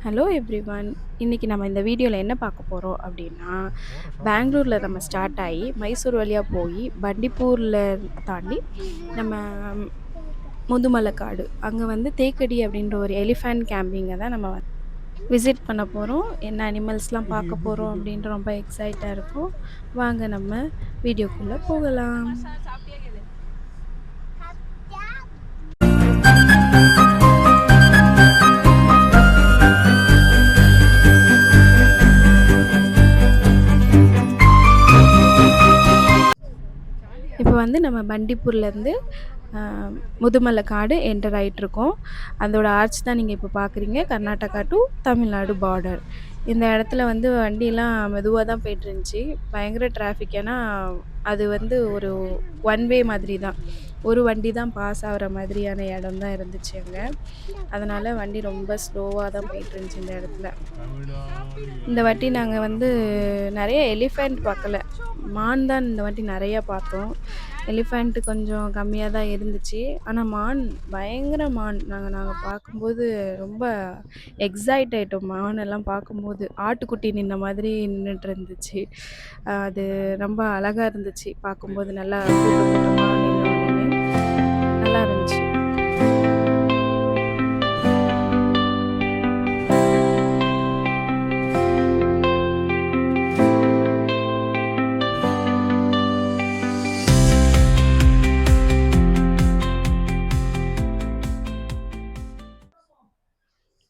Hello everyone. இன்னைக்கு நம்ம இந்த வீடியோல என்ன பார்க்க போறோம் அப்படின்னா, பெங்களூர்ல நம்ம ஸ்டார்ட் ஆயி, மைசூர் வழியா போயி, பண்டிப்பூர்ல தாண்டி நம்ம முதுமலைக்காடு. அங்க வந்து தேக்கடி அப்படின்ற ஒரு எலிஃபேண்ட் கேம்பிங்க தான் நம்ம விசிட் பண்ண போறோம். என்ன அனிமல்ஸ்லாம் பார்க்க போறோம் அப்படின்ட்டு ரொம்ப எக்ஸைட்டா இருக்கோம். வாங்க நம்ம வீடியோக்குள்ள போகலாம். இப்போ வந்து நம்ம பண்டிப்பூர்லேருந்து முதுமலை காடு என்டர் ஆகிட்ருக்கோம். அதோட ஆர்ச் தான் நீங்கள் இப்போ பார்க்குறீங்க. Karnataka to Tamil Nadu border. இந்த இடத்துல வந்து வண்டிலாம் மெதுவாக தான் போயிட்டுருந்துச்சு. பயங்கர டிராஃபிக். ஏன்னா அது வந்து ஒரு ஒன் வே மாதிரி தான். ஒரு வண்டி தான் பாஸ் ஆகிற மாதிரியான இடம் தான் இருந்துச்சு அங்கே. அதனால் வண்டி ரொம்ப ஸ்லோவாக தான் போயிட்டுருந்துச்சு இந்த இடத்துல. இந்த வாட்டி நாங்கள் வந்து நிறைய எலிஃபெண்ட் பார்க்கல. மான் தான் இந்த வாட்டி நிறையா பார்த்தோம். எலிஃபெண்ட் கொஞ்சம் கம்மியா தான் இருந்துச்சு. ஆனா மான் பயங்கர மான். நாங்க பார்க்கும்போது ரொம்ப எக்ஸைட் ஆயிட்டோம். மானெல்லாம் பார்க்கும்போது. ஆட்டுக்குட்டி நின்ன மாதிரி நின்னுட்டு இருந்துச்சு. அது ரொம்ப அழகா இருந்துச்சு பார்க்கும்போது. நல்லா கூட்டம் கூட்டமா நின்ன உடனே நல்லா இருந்துச்சு.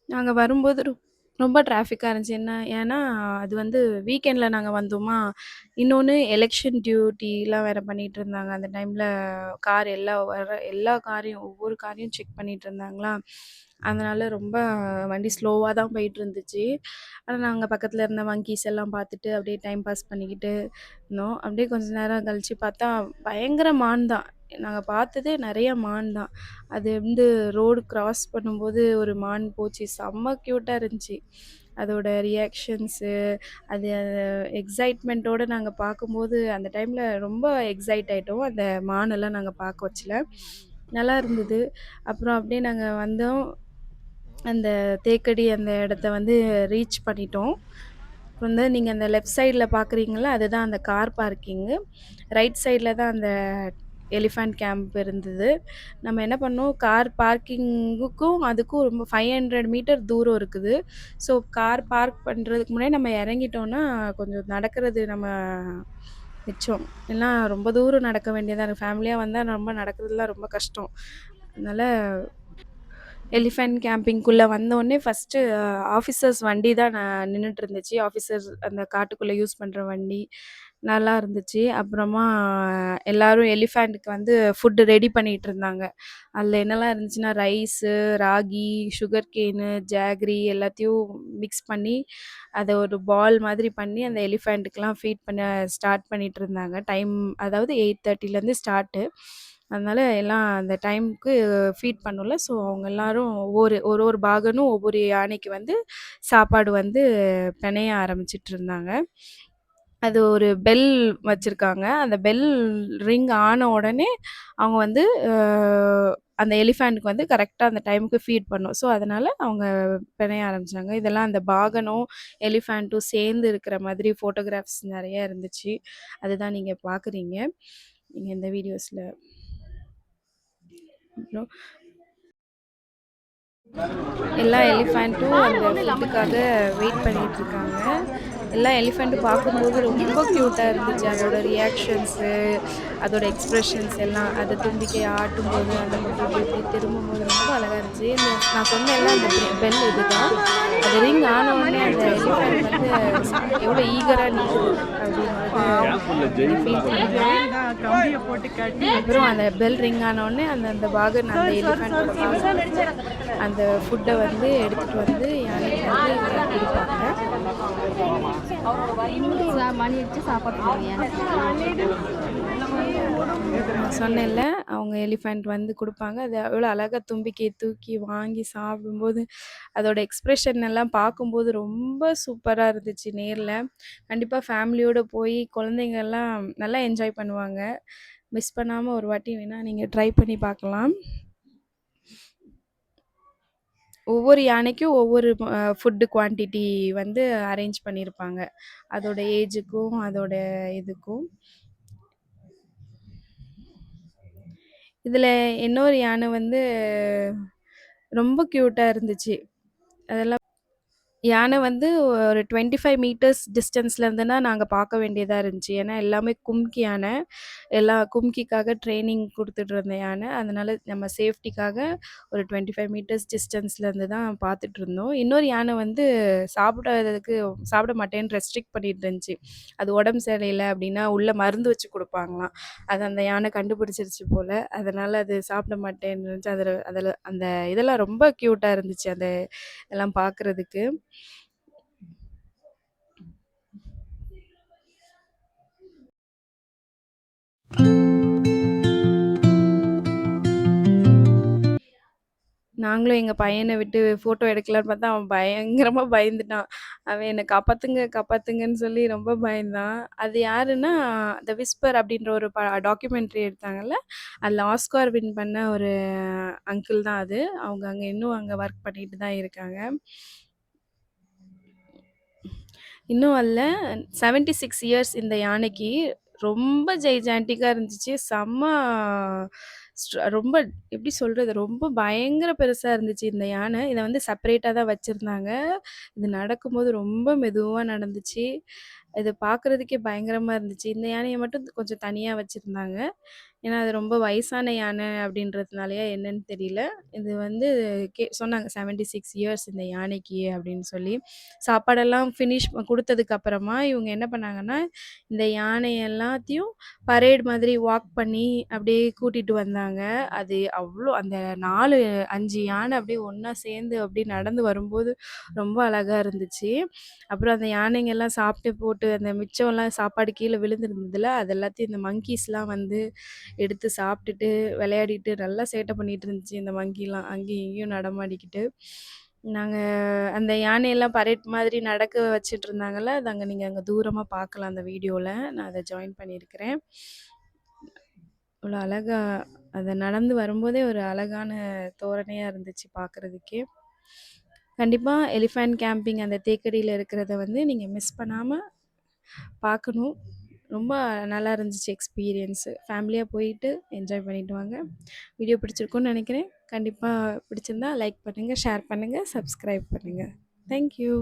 நாங்க வரும்போது ரொம்ப டிராஃபிக்கா இருந்துச்சு. ஏன்னா, அது வந்து வீக்கெண்ட்ல நாங்க வந்தோமா, இன்னொன்னு எலெக்ஷன் டியூட்டிலாம் வேற பண்ணிட்டுருந்தாங்க. அந்த டைம்ல எல்லா காரையும் ஒவ்வொரு காரையும் செக் பண்ணிட்டுருந்தாங்களா, அதனால ரொம்ப வண்டி ஸ்லோவா தான் போயிட்டுருந்துச்சு. ஆனா, நாங்க பக்கத்துல இருந்த மங்கீஸ் எல்லாம் பார்த்துட்டு, அப்படியே டைம் பாஸ் பண்ணிக்கிட்டு இருந்தோம். அப்படியே கொஞ்ச நேரம் கழிச்சு பார்த்தா, பயங்கர மான் தான். நாங்க பார்த்ததே நெறைய மான் தான். அது வந்து ரோடு கிராஸ் பண்ணும்போது ஒரு மான் போச்சு. செம்ம க்யூட்டா இருந்துச்சு. அதோட ரியாக்ஷன்ஸு, அது எக்ஸைட்மெண்ட்டோட நாங்க பார்க்கும்போது, அந்த டைம்ல ரொம்ப எக்ஸைட் ஆயிட்டோம். அந்த மானெல்லாம் நாங்க பார்க்க வச்சுல. நல்லா இருந்தது. அப்புறம் அப்படியே நாங்க வந்தோம். அந்த தேக்கடி அந்த இடத்த வந்து ரீச் பண்ணிட்டோம். வந்து நீங்க அந்த லெஃப்ட் சைட்ல பார்க்குறீங்கல்ல, அதுதான் அந்த கார் பார்க்கிங்கு. ரைட் சைட்ல தான் அந்த எலிஃபேண்ட் கேம்ப் இருந்தது. நம்ம என்ன பண்ணோம், கார் பார்க்கிங்குக்கும் அதுக்கும் ரொம்ப 500 மீட்டர் தூரம் இருக்குது. ஸோ கார் பார்க் பண்றதுக்கு முன்னாடி நம்ம இறங்கிட்டோம்னா, கொஞ்சம் நடக்கிறது நம்ம மிச்சம். இல்லனா ரொம்ப தூரம் நடக்க வேண்டியதா இருக்கு. ஃபேமிலியா வந்தா ரொம்ப நடக்கிறதுலாம் ரொம்ப கஷ்டம். அதனால எலிஃபேண்ட் கேம்பிங்குள்ள வந்தோனே ஃபர்ஸ்ட்டு ஆஃபீசர்ஸ் வண்டி தான் நின்னுட்டு இருந்துச்சு. ஆஃபீசர்ஸ் அந்த காட்டுக்குள்ள யூஸ் பண்ற வண்டி. நல்லா இருந்துச்சு. அப்புறமா எல்லாரும் எலிஃபேண்ட்க்கு வந்து ஃபுட் ரெடி பண்ணிட்டு இருந்தாங்க. அதில என்னலாம் இருந்துச்சுன்னா, rice, ragi, sugar can, jaggery எல்லாத்தையும் மிக்ஸ் பண்ணி, அத ஒரு பால் மாதிரி பண்ணி அந்த எலிஃபேண்ட்டுக்குலாம் ஃபீட் பண்ண ஸ்டார்ட் பண்ணிட்டு இருந்தாங்க. அதாவது 8:30லேருந்து ஸ்டார்ட்டு. அதனால எல்லாம் அந்த டைம்க்கு ஃபீட் பண்ணோம்ல. ஸோ அவங்க எல்லாரும் ஒரு ஒரு பாகனும் ஒவ்வொரு யானைக்கு வந்து சாப்பாடு வந்து பெனைய ஆரம்பிச்சுட்ருந்தாங்க. அது ஒரு பெல் வச்சிருக்காங்க. அந்த பெல் ரிங் ஆன உடனே அவங்க வந்து அ அந்த எலிஃபேண்ட்க்கு வந்து கரெக்ட்டா அந்த டைமுக்கு ஃபீட் பண்ணும். ஸோ அதனால அவங்க பெனைய ஆரம்பிச்சாங்க. இதெல்லாம் அந்த பாகனும், எலிஃபேண்ட்டும் சேர்ந்து இருக்கிற மாதிரி ஃபோட்டோகிராஃப்ஸ் நெறைய இருந்துச்சு. அதுதான் நீங்க பார்க்குறீங்க. நீங்க இந்த வீடியோஸ்ல. அப்புறம் எல்லா எலிஃபேண்ட்டும் அந்த ஃபுட்டுக்காக வெயிட் பண்ணிட்டுருக்காங்க. எல்லா எலிஃபேண்ட்டும் பார்க்கும்போது ரொம்ப க்யூட்டா இருந்துச்சு. அதோட ரியாக்ஷன்ஸு, அதோட எக்ஸ்ப்ரெஷன்ஸ் எல்லாம். அது தும்பிக்கைய ஆட்டும்போது, அந்த முட்டை இப்படி இப்படி திரும்பும்போது ரொம்ப அழகா இருந்துச்சு. நான் சொன்னேன்ல அந்த பெல் இதுதான். அது ரிங் ஆன உடனே அந்த எலிஃபேண்ட் வந்து எவ்வளோ ஈகரா நிக்குது அப்படின்றது நீங்க ஃபீல் பண்ணலாம். அப்புறம் அந்த பெல் ரிங் ஆன உடனே அந்த அந்த பாகன் அந்த எலிஃபேண்டோட பாகன் வந்து அந்த ஃபுட்ட வந்து எடுத்துட்டு வந்து யானைக்கு வந்து குடுப்பாங்க. மணி அடிச்சு சாப்பாடு போடுவீங்க. நான் சொன்னேன்ல, அவங்க எலிஃபேண்ட் வந்து குடுப்பாங்க. அது எவ்வளோ அழகா தும்பிக்கைய தூக்கி வாங்கி சாப்பிடும்போது, அதோட எக்ஸ்பிரஷன் எல்லாம் பார்க்கும்போது ரொம்ப சூப்பரா இருந்துச்சு நேர்ல. கண்டிப்பா ஃபேமிலியோட போய் குழந்தைங்கலாம் நல்லா என்ஜாய் பண்ணுவாங்க. மிஸ் பண்ணாம ஒரு வாட்டி வேணா நீங்க ட்ரை பண்ணி பார்க்கலாம். ஒவ்வொரு யானைக்கும் ஒவ்வொரு ஃபுட் குவான்டிட்டி வந்து அரேஞ்ச் பண்ணியிருப்பாங்க. அதோட ஏஜுக்கும், அதோட இதுக்கும். இதுல இன்னொரு யானை வந்து ரொம்ப கியூட்டா இருந்துச்சு. அதெல்லாம் யானை வந்து ஒரு 25 மீட்டர்ஸ் டிஸ்டன்ஸ்ல இருந்துனா நாங்க பார்க்க வேண்டியதா இருந்துச்சு. ஏன்னா எல்லாமே கும்கி யானை. கும்கிக்காக ட்ரெய்னிங் குடுத்துட்டு இருந்த யானை. அதனால நம்ம சேஃப்டிக்காக ஒரு 25 மீட்டர்ஸ் டிஸ்டன்ஸ்ல இருந்து தான் பார்த்துட்டுருந்தோம். இன்னொரு யானை வந்து சாப்பிடாததுக்கு சாப்பிட மாட்டேன்னு ரெஸ்ட்ரிக்ட் பண்ணிட்டு இருந்துச்சு. அது உடம்பு சரியில்ல அப்டின்னா, உள்ள மருந்து வச்சு குடுப்பாங்களாம். அத அந்த யானை கண்டுபிடிச்சிருச்சு போல. அதனால அது சாப்பிட மாட்டேன்னு இருந்துச்சு. அதுல அந்த இதெல்லாம் ரொம்ப கியூட்டா இருந்துச்சு. எல்லாம் பார்க்குறதுக்கு. நாங்களும் எங்க பையன விட்டு ஃபோட்டோ எடுக்கலான்னு பார்த்தா, அவன் பயங்கரமா பயந்துட்டான். அவன் என்ன காப்பாத்துங்க, காப்பாத்துங்கன்னு சொல்லி ரொம்ப பயந்தான். அது யாருன்னா, த விஸ்பர் அப்படின்ற ஒரு டாக்குமெண்ட்ரி எடுத்தாங்கல்ல, அதில ஆஸ்கார் வின் பண்ண ஒரு அங்கிள் தான் அது. அவங்க இன்னும் அங்க ஒர்க் பண்ணிட்டு தான் இருக்காங்க. இன்னும் அதில 76 இயர்ஸ் இந்த யானைக்கு. ரொம்ப ஜெய்ஜாண்டிக்கா இருந்துச்சு. ரொம்ப எப்படி சொல்றது? ரொம்ப பயங்கர பெருசா இருந்துச்சு இந்த யானை. இத வந்து செப்பரேட்டா தான் வச்சிருந்தாங்க. இது நடக்கும்போது ரொம்ப மெதுவா நடந்துச்சு. இத பார்க்குறதுக்கே பயங்கரமா இருந்துச்சு. இந்த யானைய மட்டும் கொஞ்சம் தனியா வச்சிருந்தாங்க. ஏன்னா, அது ரொம்ப வயசான யானை அப்படின்றதுனாலயா என்னன்னு தெரியல. இது வந்து சொன்னாங்க 76 இயர்ஸ் இந்த யானைக்கு அப்படின்னு சொல்லி. சாப்பாடெல்லாம் ஃபினிஷ் குடுத்ததுக்கு அப்புறமா இவங்க என்ன பண்ணாங்கன்னா, இந்த யானை எல்லாத்தையும் பரேட் மாதிரி வாக் பண்ணி அப்படியே கூட்டிட்டு வந்தாங்க. அது அவ்ளோ அந்த 4, 5 யானை அப்படியே ஒண்ணா சேர்ந்து அப்படியே நடந்து வரும்போது ரொம்ப அழகா இருந்துச்சு. அப்புறம் அந்த யானைங்கலாம் சாப்பிட்டு போட்டு அந்த மிச்சம்லாம் சாப்பாடு கீழ விழுந்திருந்ததுல, அது எல்லாத்தையும் இந்த மங்கீஸ்லாம் வந்து எடுத்து சாப்பிட்டுட்டு, விளையாடிட்டு நல்லா சேட்டை பண்ணிட்டு இருந்துச்சு இந்த மங்கிலாம். அங்கேயும் இங்கேயும் நடமாடிக்கிட்டு. நாங்க அந்த யானையெல்லாம் பரேட் மாதிரி நடக்க வச்சுட்டு இருந்தாங்கல்ல, அது நீங்க அங்க தூரமா பார்க்கலாம் அந்த வீடியோல. நான் அத ஜாயின் பண்ணியிருக்கிறேன். அவ்வளோ அழகா அது நடந்து வரும்போதே ஒரு அழகான தோரணையா இருந்துச்சு பார்க்குறதுக்கே. கண்டிப்பா எலிஃபேண்ட் கேம்பிங் அந்த தேக்கடியில இருக்கிறத வந்து நீங்க மிஸ் பண்ணாம பார்க்கணும். ரொம்ப நல்லா இருந்துச்சு எக்ஸ்பீரியன்ஸு. ஃபேமிலியா போயிட்டு என்ஜாய் பண்ணிட்டு வாங்க. வீடியோ பிடிச்சிருக்கும்னு நெனைக்கிறேன். கண்டிப்பா பிடிச்சிருந்தா லைக் பண்ணுங்க, ஷேர் பண்ணுங்க, சப்ஸ்கிரைப் பண்ணுங்க. Thank you.